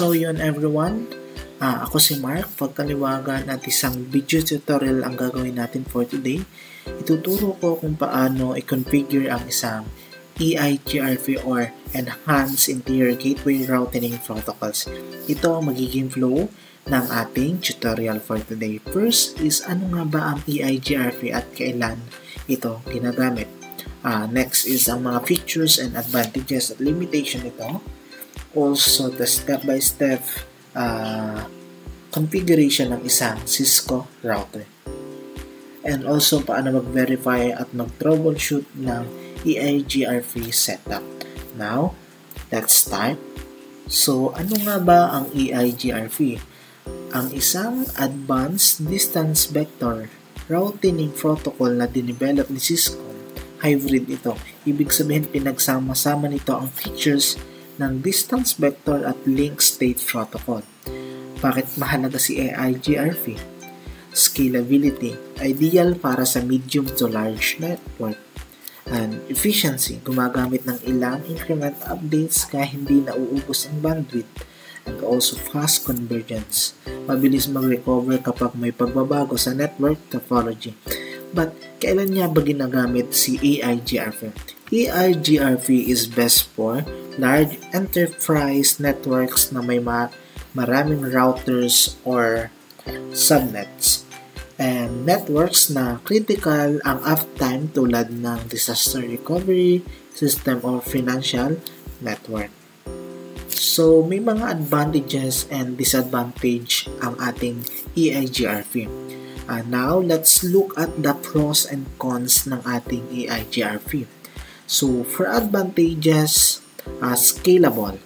So yun everyone, ako si Mark, pagkaliwagan at isang video tutorial ang gagawin natin for today. Ituturo ko kung paano i-configure ang isang EIGRP or Enhanced Interior Gateway Routing Protocols. Ito ang magiging flow ng ating tutorial for today. First is ano nga ba ang EIGRP at kailan ito ginagamit. Next is ang mga features and advantages at limitation nito. Also the step-by-step configuration ng isang Cisco router. And also paano mag-verify at mag-troubleshoot ng EIGRP setup. Now, let's start. So, ano nga ba ang EIGRP? Ang isang Advanced Distance Vector Routing Protocol na dinevelop ni Cisco. Hybrid ito. Ibig sabihin pinagsama-sama nito ang features ng Distance Vector at Link State Protocol. Bakit mahalaga si EIGRP? Scalability, ideal para sa medium to large network. And efficiency, gumagamit ng ilang increment updates kaya hindi nauubos ang bandwidth. And also fast convergence, mabilis mag-recover kapag may pagbabago sa network topology. But kailan niya ba ginagamit si EIGRP? EIGRP is best for large enterprise networks na may maraming routers or subnets and networks na critical ang uptime tulad ng disaster recovery system or financial network. So, may mga advantages and disadvantage ang ating EIGRP. Now, let's look at the pros and cons ng ating EIGRP. So, for advantages, scalable.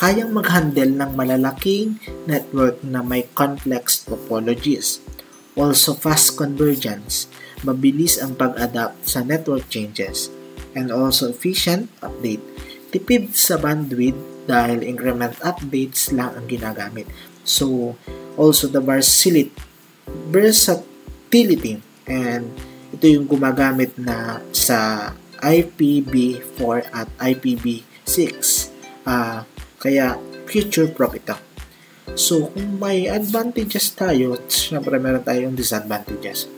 Kayang mag-handle ng malalaking network na may complex topologies. Also, fast convergence. Mabilis ang pag-adapt sa network changes. And also, efficient update. Tipid sa bandwidth dahil increment updates lang ang ginagamit. So, also the versatility. And ito yung gumagamit na sa IPv4 at IPv6. Kaya future-proof ito. So, kung may advantages tayo, syempre meron tayong disadvantages.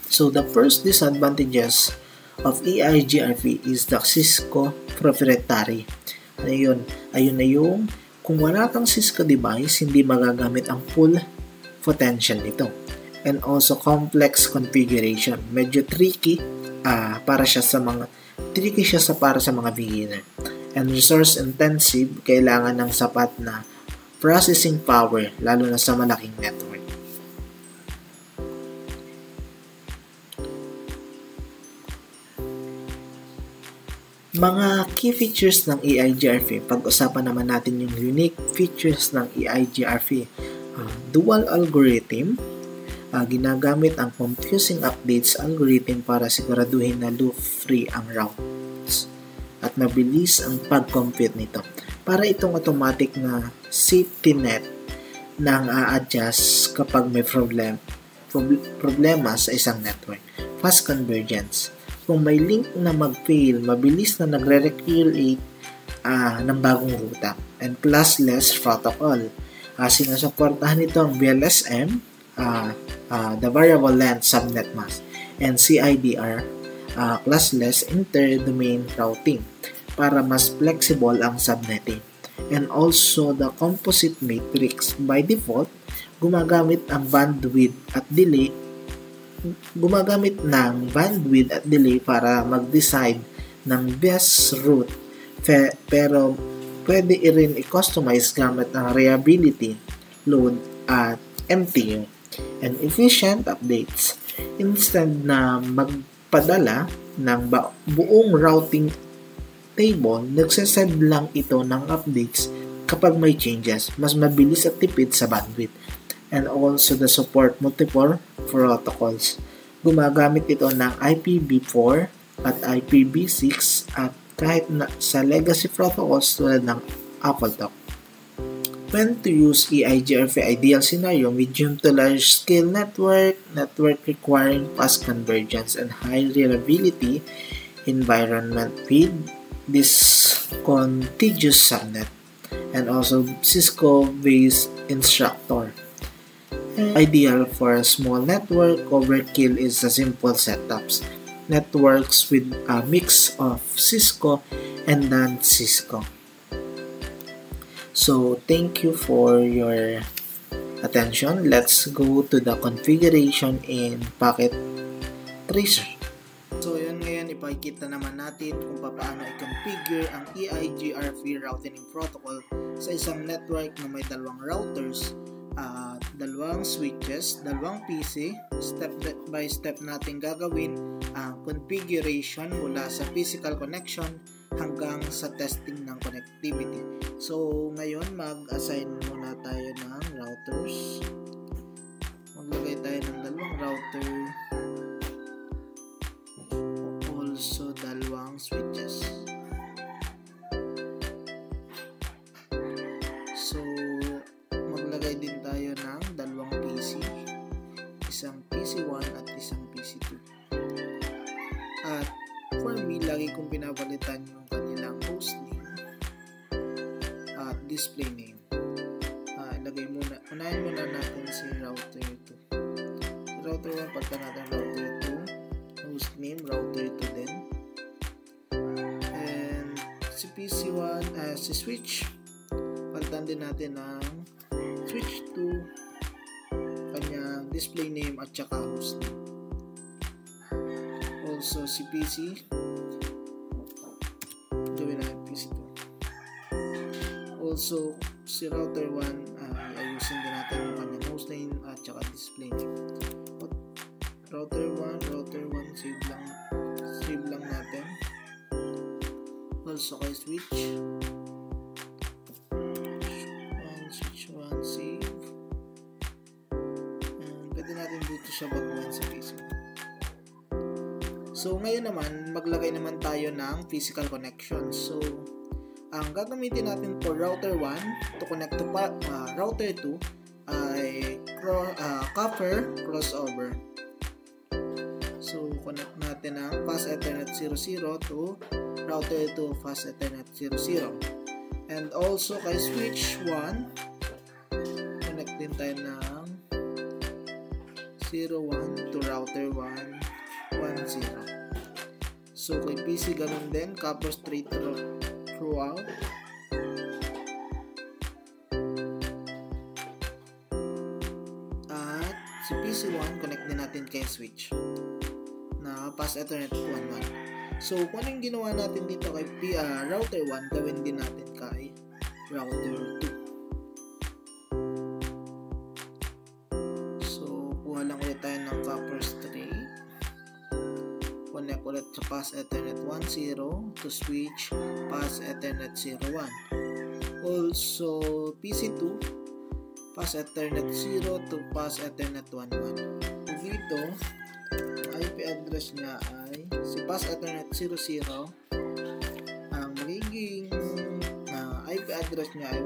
So, the first disadvantages of EIGRP is the Cisco proprietary. Ayun na yung kung wala kang Cisco device, hindi magagamit ang full potential nito. And also complex configuration. Medyo tricky para sa mga beginner. And resource intensive, kailangan ng sapat na processing power lalo na sa malaking network. Mga key features ng EIGRP, pag-usapan naman natin yung unique features ng EIGRP. Dual algorithm, ginagamit ang confusing updates algorithm para siguraduhin na loop-free ang routes at mabilis ang pag-compute nito. Para itong automatic na safety net na a-adjust kapag may problema sa isang network. Fast convergence. Kung may link na mag-fail, mabilis na nagre-recreate ng bagong ruta. And classless protocol. Sinusuportahan nito ang VLSM, the Variable Length Subnet Mask, and CIDR, classless inter-domain routing, para mas flexible ang subnetting. And also the composite matrix. By default, gumagamit ng bandwidth at delay para mag-decide ng best route, pero pwede rin i-customize gamit ng reliability, load, at MTU. And efficient updates. Instead na magpadala ng buong routing table, nagsasend lang ito ng updates kapag may changes. Mas mabilis at tipid sa bandwidth. And also the support multiple protocols. Gumagamit ito ng IPv4 at IPv6 at kahit sa legacy protocols tulad ng AppleTalk. When to use EIGRP ideal scenario, medium to large scale network requiring fast convergence and high reliability environment with this contiguous subnet. and also Cisco-based instructor. Ideal for a small network, overkill is a simple setups. Networks with a mix of Cisco and non-Cisco. So thank you for your attention. Let's go to the configuration in Packet Tracer. So yun, ngayon ipakikita naman natin kung paano i-configure ang EIGRP routing protocol sa isang network na may dalawang routers, dalawang switches, dalawang PC. Step by step natin gagawin ang configuration mula sa physical connection hanggang sa testing ng connectivity. So ngayon mag-assign muna tayo ng routers. Maglagay tayo ng dalawang router, also dalawang switches. So maglagay din tayo ng dalawang PC, isang PC1 at isang PC2. At for me, lagi kong pinapalitan yung kanilang host name at display name. Unahin muna natin si router 2. Router 1, pagka natin router 2, host name router 2 din. And si PC1, si switch, palitan din natin ng switch 2, kanyang display name at saka host name. Also si PC, gawin natin PC2. Also si router 1, ayusin din natin yung kanyang host name at saka display name. Router 1, save lang natin. Also kay switch, switch 1, save. Pwede natin dito siya baguhin sa PC. So ngayon naman, maglagay naman tayo ng physical connection. So ang gagamitin natin for router 1 to connect to router 2 ay copper crossover. So connect natin ang fast ethernet 00 to router 2 fast ethernet 00. And also kay switch 1, connect din tayo ng 01 to router 1 10. So kay PC ganun din, copper straight throughout. At si PC1, connect din natin kay switch na fast ethernet 11. So kung ano yung ginawa natin dito kay router 1, gawin din natin kay router 2. So kuha lang ulit tayo ng copper straight, connect ulit sa fast ethernet 10 to switch fast ethernet 01. Also PC2, fast ethernet 0 to fast ethernet 11. Dito IP address niya ay si fast ethernet 00, ang magiging IP address niya ay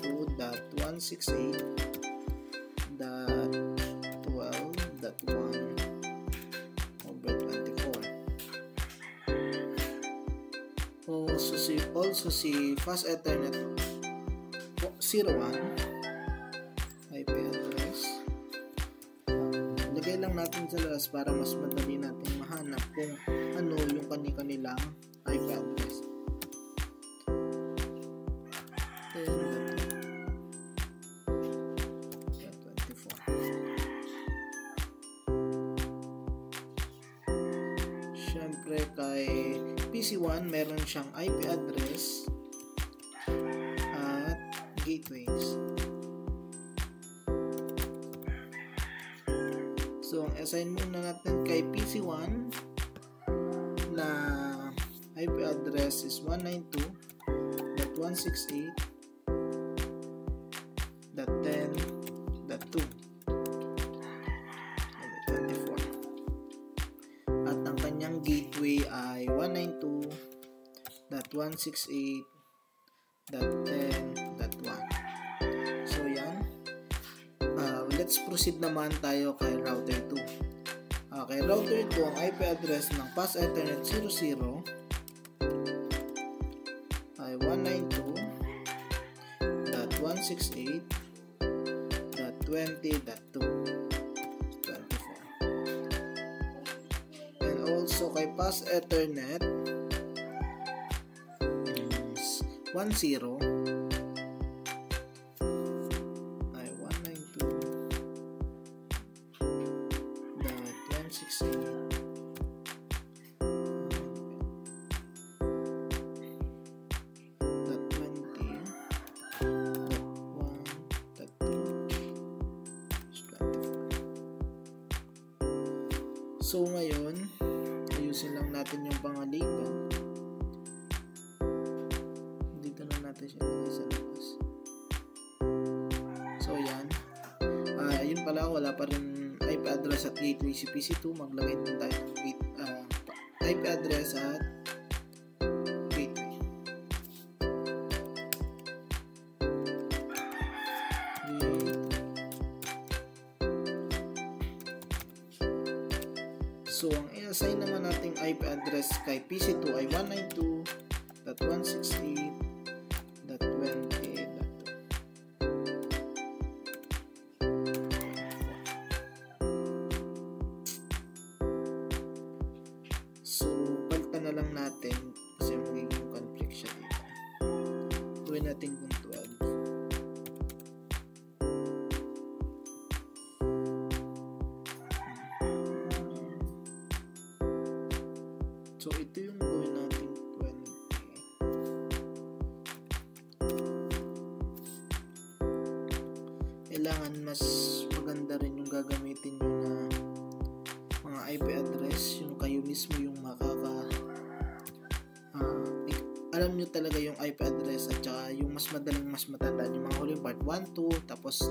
192.168.12.1/24. Also si fast ethernet 01 IP address, lagay lang natin sa labas para mas madali natin mahanap kung ano yung kanilang IP address. Siyempre kay PC1 meron siyang IP address at gateways. So ang assign muna natin kay PC1 na IP address is 192.168.10.2. At ang kanyang gateway ay 192.168.10.1. So yan. Let's proceed naman tayo kay router 2. Kay router 2, ang IP address ng fast ethernet 00 ay 192.168.10.2. 168.20.2.24. And also kay Pass Ethernet is 10 ay 168.168.20.2.24. So ngayon, ayusin lang natin yung pangaliban. Dito na natin siya lagay sa labas. So yan. Yun pala, wala pa rin IP address at gateway si PC2. Maglagay din tayo ng IP address at gateway. So, ang i-assign naman nating IP address kay PC2 ay 192.168.20.2. So, palitan na lang natin kasi magiging conflict siya dito. Gawin natin kung 12. So, ito yung gawin natin 20. Kailangan mas maganda rin yung gagamitin nyo na mga IP address, yung kayo mismo yung alam nyo talaga yung IP address at saka yung mas madaling mas matandaan yung mga huling part 1, 2, tapos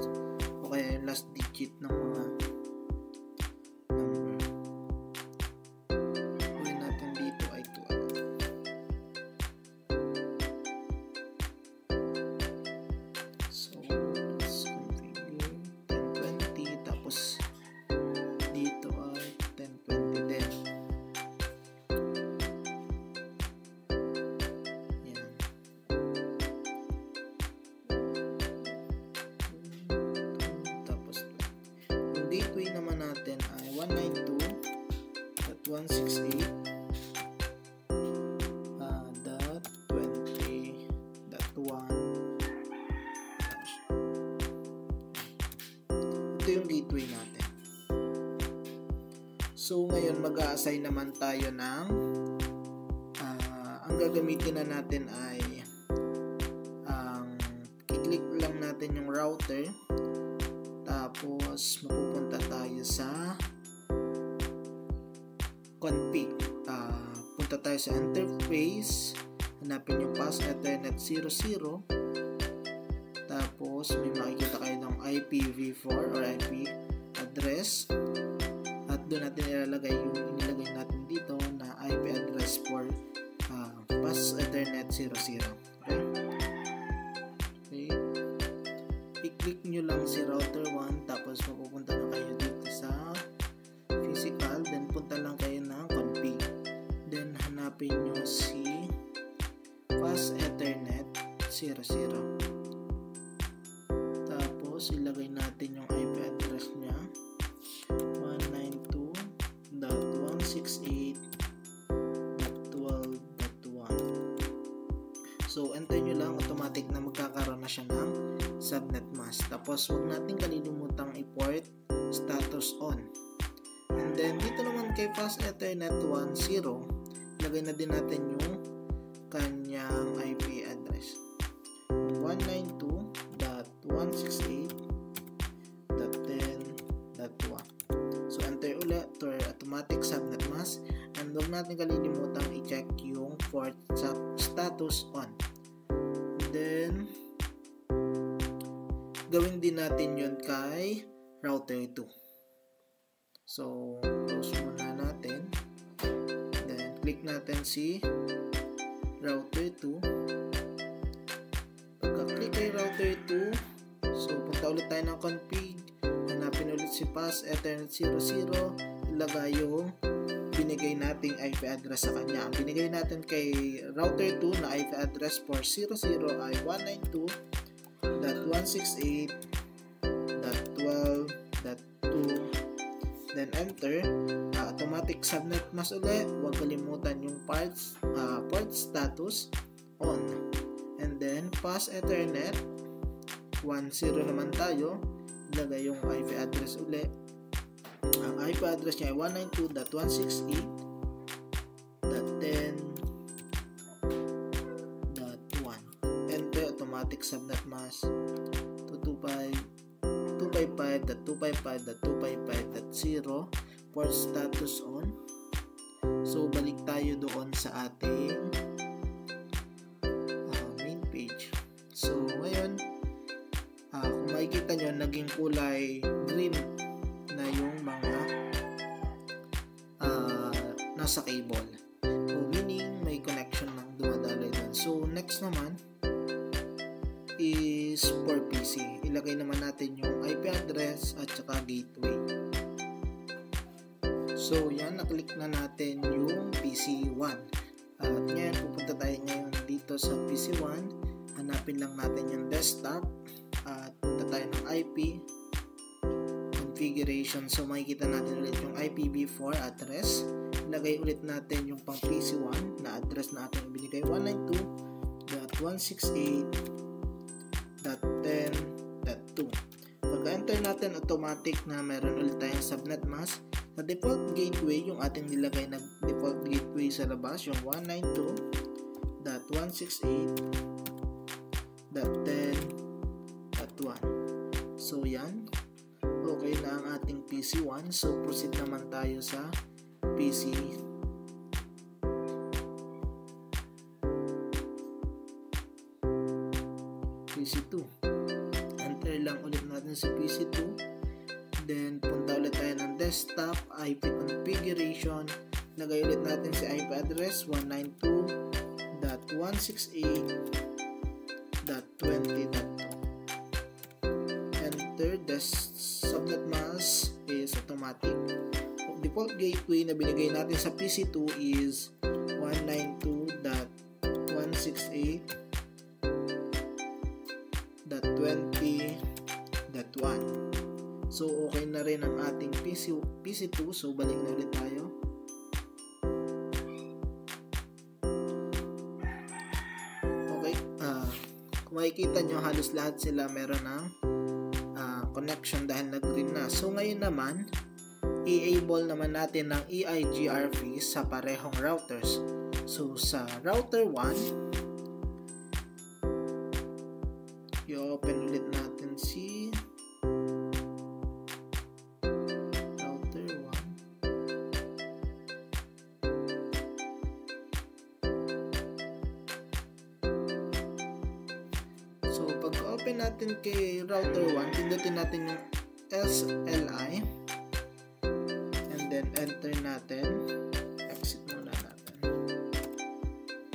o kaya yung last digit ng mga dito ay 1020 din. Yan. Tapos yung gateway naman natin ay 192.168.20.1. Ito yung gateway natin. So, ngayon mag-a-assign naman tayo ng ang gagamitin na natin ay i-click lang natin yung router tapos mapupunta tayo sa config. Punta tayo sa interface, hanapin yung Pass Ethernet 00 tapos may makikita kayo ng IPv4 or IP address. At doon natin ilalagay yung inilagay natin dito na IP address for Pass Ethernet 00. Okay? Okay. I-click nyo lang si router 1 tapos mapupunta na kayo dito sa physical. Then punta lang kayo ng config. Then hanapin nyo si Pass Ethernet 00. Tapos ilagay natin yung IP address nya 192.168.12.1. So, enter nyo lang, automatic na magkakaroon na siya ng subnet mask. Tapos, huwag natin kalilimutang i-port status on. And then, dito naman kay Pass Ethernet 10, ilagay na din natin yung kanyang IP address. 192.168.10.1. So, enter ulit to automatic subnet mask. And huwag natin kalilimutang i-check yung port status on. Then, gawin din natin yun kay router 2. So, close muna natin. Then, click natin si router 2. Pagka-click kay router 2, so, punta ulit tayo ng config. Hanapin ulit si Pass Ethernet 00. Ilagay yung binigay nating IP address sa kanya. Ang binigay natin kay router 2 na IP address for 00 ay 192.168.20.2. 192.168.12.2, then enter. Automatic subnet mask ulit, huwag kalimutan yung port status on, and then pass ethernet 10 naman tayo, ilagay yung IP address ulit. Ang IP address niya ay 192.168.10.1. Enter. Automatic subnet mask 255.255.255.0, port status on. So balik tayo doon sa ating main page. So ngayon, kung makikita nyo, naging kulay green na yung mga nasa cable. So meaning may connection ng dumadaloy doon. So next naman is for PC. Ilagay naman natin yung IP address at saka gateway. So yan, naklik na natin yung PC1. At ngayon, pupunta tayo ngayon dito sa PC1. Hanapin lang natin yung desktop at punta tayo ng IP configuration. So makikita natin ulit yung IPv4 address. Ilagay ulit natin yung pang PC1 na address na ating binigay, 192.168.10.2. Pag-enter natin, automatic na meron ulit tayong subnet mask. Sa default gateway, yung ating nilagay na default gateway sa labas, yung 192.168.10.1. So yan, okay na ang ating PC1. So proceed naman tayo sa PC2. Enter lang ulit natin sa PC2. Then punta ulit tayo ng desktop, IP configuration. Lagay ulit natin si IP address 192.168.20.2. Enter. The subnet mask is automatic. Default gateway na binigay natin sa PC2 is 192.168.20.1. So okay na rin ang ating PC2. So balik na ulit tayo. Okay, kung makikita nyo, halos lahat sila meron ng connection dahil nag-green na. So ngayon naman, i-enable naman natin ng EIGRP sa parehong routers. So sa router 1, i-open ulit natin si router 1. So pag-open natin kay router 1, pindutin natin yung SLI. Then enter natin, exit muna natin,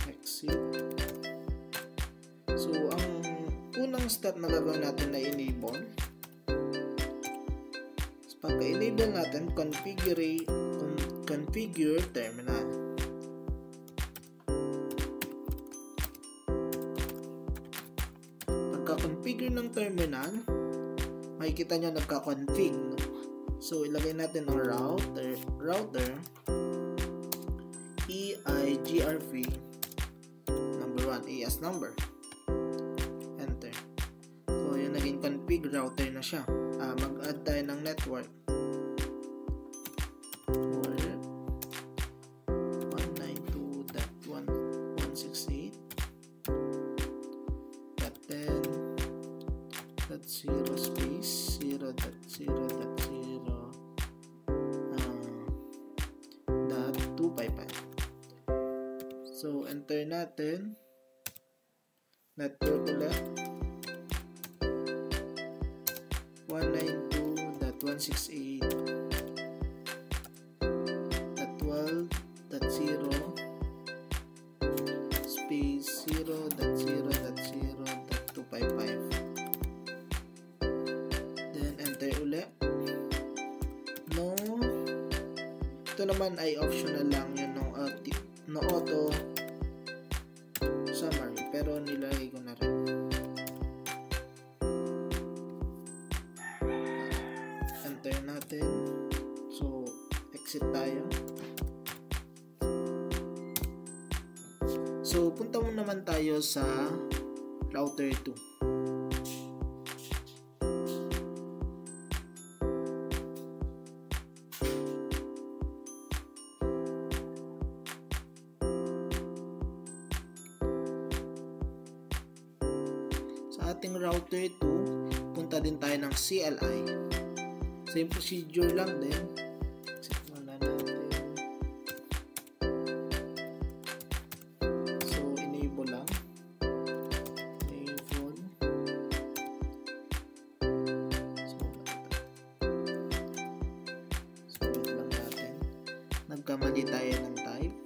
exit. So ang unang step na gagawin natin na enable, pagka-enable natin, configure terminal. Pagka-configure ng terminal, makikita nyo nagka-config. So ilagay natin ang router EIGRP number 1 AS number. Enter. So yun, naging config router na siya. Mag-add tayo ng network. 192.168.10.0 space 0.0.0.255. So enter natin, network ulit 192.168.12.0 space 0.0.0.255. Then enter ulit. No, ito naman ay optional lang yun, no auto summary, pero nilagay ko na rin. enter natin. So, exit tayo. So, punta mo naman tayo sa router 2. Sa ating router 2, punta din tayo ng CLI. Same procedure lang din. Exit muna natin. So, enable lang. Enable. So, wait lang natin. Nagkamali tayo ng type.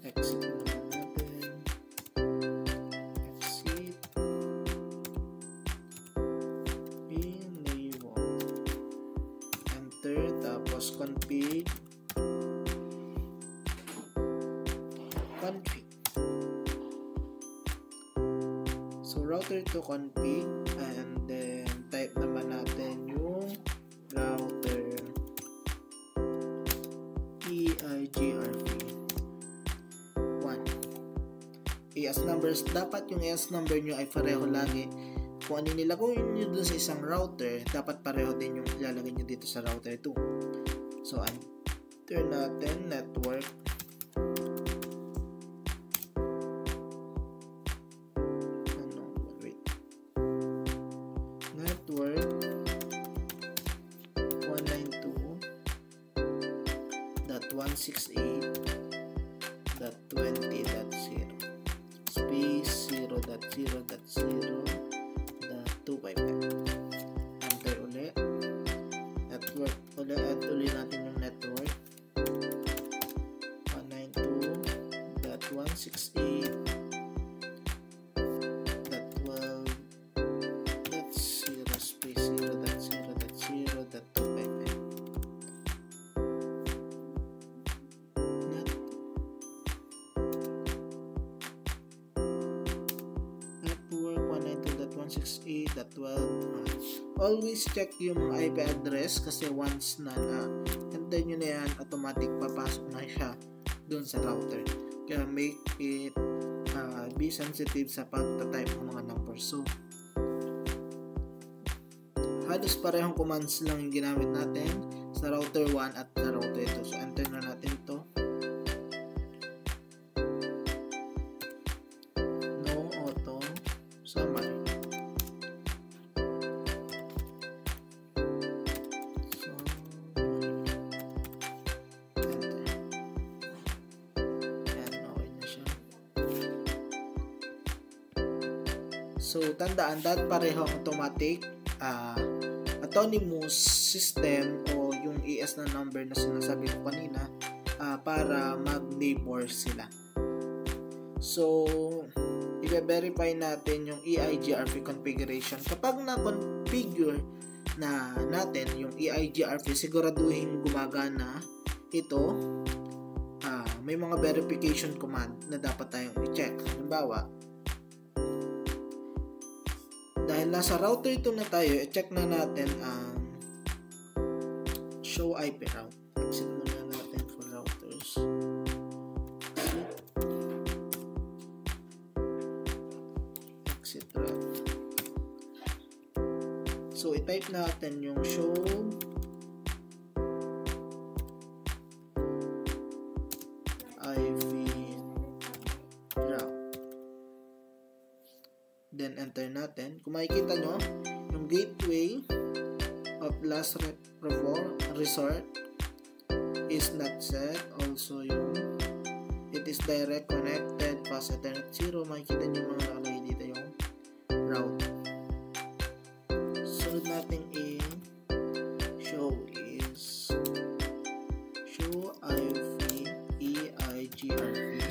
Exit muna natin. Exit. Enable. Enter. Tapos config. Config. So, router to config. And then, type naman natin yung router EIGRV. AS numbers, dapat yung AS number nyo ay pareho lagi. Kung ano nilagay nyo dun sa isang router, dapat pareho din yung ilalagay nyo dito sa router 2. So, enter natin, network. Wait. Network 192.168.20.0 space 0.0.0.255. Enter ulit. Network ulit. Add ulit natin yung network. 192.168.12.0 space 0.0.0.255. Network 192.168.12. Always check yung mga IP address kasi once na enter nyo na yan, automatic papasok na siya dun sa router. Kaya make it be sensitive sa pagta-type ng mga numbers. So, halos parehong commands lang yung ginamit natin sa router 1 at sa router 2. So, enter na natin ito. No auto summary. So, tandaan, dahil pareho automatic autonomous system o yung ES na number na sinasabi ko kanina para mag-neighbor sila. So, i-verify natin yung EIGRV configuration. Kapag na-configure na natin yung EIGRV, siguraduhin gumagana ito. May mga verification command na dapat tayong i-check. Halimbawa, dahil nasa router ito na tayo, i-check na natin ang show IP route. Exit muna natin for routers. Exit route. So, i-type natin yung show IP route. Then, enter natin. Kung makikita nyo, yung gateway of last resort is not set. Also, yung it is direct connected fast Ethernet 0. Makikita nyo mga nakalagay dito yung route. Sunod natin in show is show IP EIGRV.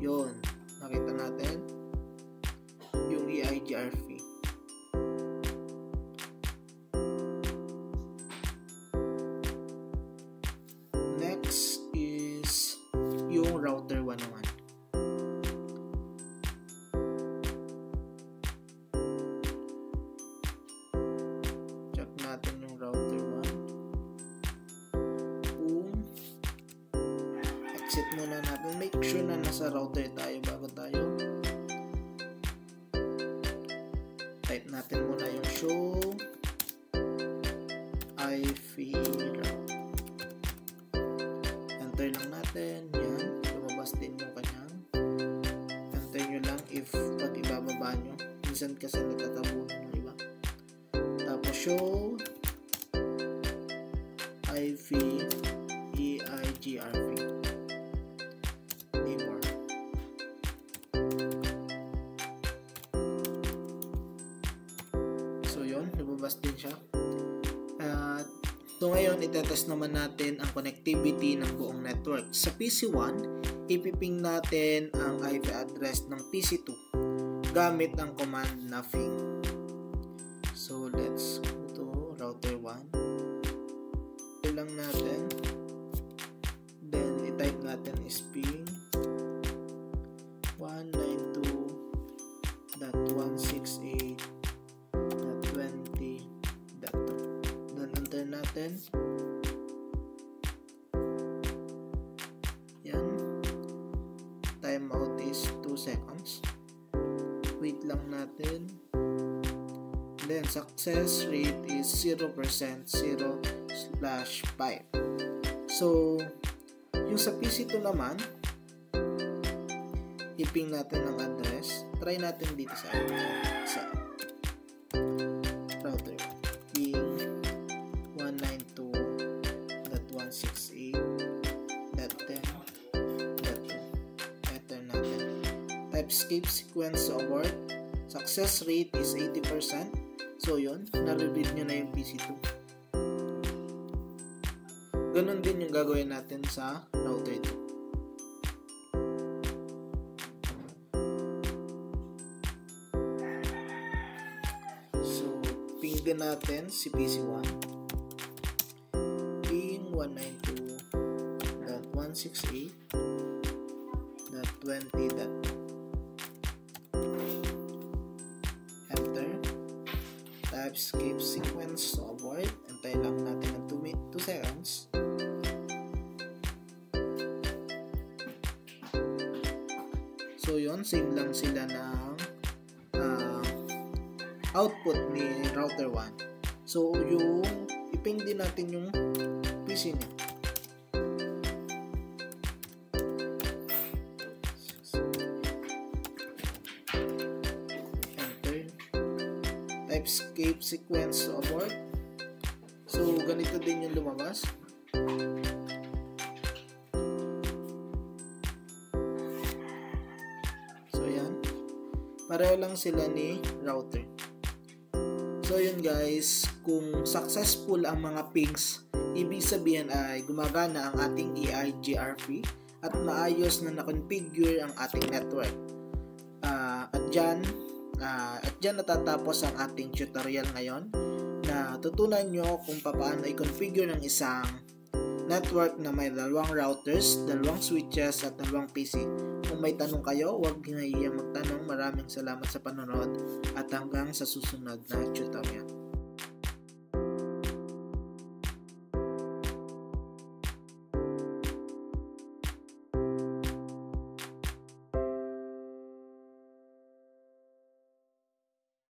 Yun, nakita natin yung EIGRV. exit muna natin. Make sure na nasa router tayo bago tayo. Type natin muna yung show IP route. Enter lang natin. Yan. Lumabas din yung kanyang. Enter nyo lang if pag ibababa nyo. Minsan kasi natatabunan yung iba. Tapos show IV EIGRV. Neighbor. So yun, lumabas din siya. So ngayon, itetest naman natin ang connectivity ng buong network. Sa PC1, ipiping natin ang IP address ng PC2 gamit ang command na ping. So let's go to router 1. Ito lang natin. Then i-type natin is ping 192.168.20. Then enter natin. Yan. Timeout is 2 seconds. Wait lang natin. Then success rate is 0%, 0/5. So yung sa PC2 naman, iping natin ang address. Try natin dito sa router. Ping 192.168.10.2. Enter natin. Type escape sequence abort. Success rate is 80%. So yun, nare-read nyo na yung PC2. Ganon din yung gagawin natin sa router 2. So, ping din natin si PC1. Ping 192.168.20.2. Enter. Type escape sequence to abort. Antay lang natin ng 2 seconds. So yun, same lang sila ng output ni router 1. So yung iping din natin yung PC niya. Enter. Type escape sequence to abort. So ganito din yung lumabas. So yan. Pareho lang sila ni router. So yun guys, kung successful ang mga pings, ibig sabihin ay gumagana ang ating EIGRV at maayos na na-configure ang ating network. At dyan natatapos ang ating tutorial ngayon na tutunan nyo kung paano i-configure ng isang network na may 2 routers, 2 switches at 2 PC. Kung may tanong kayo, huwag hinahiyang magtanong. Maraming salamat sa panonood at hanggang sa susunod na tutorial.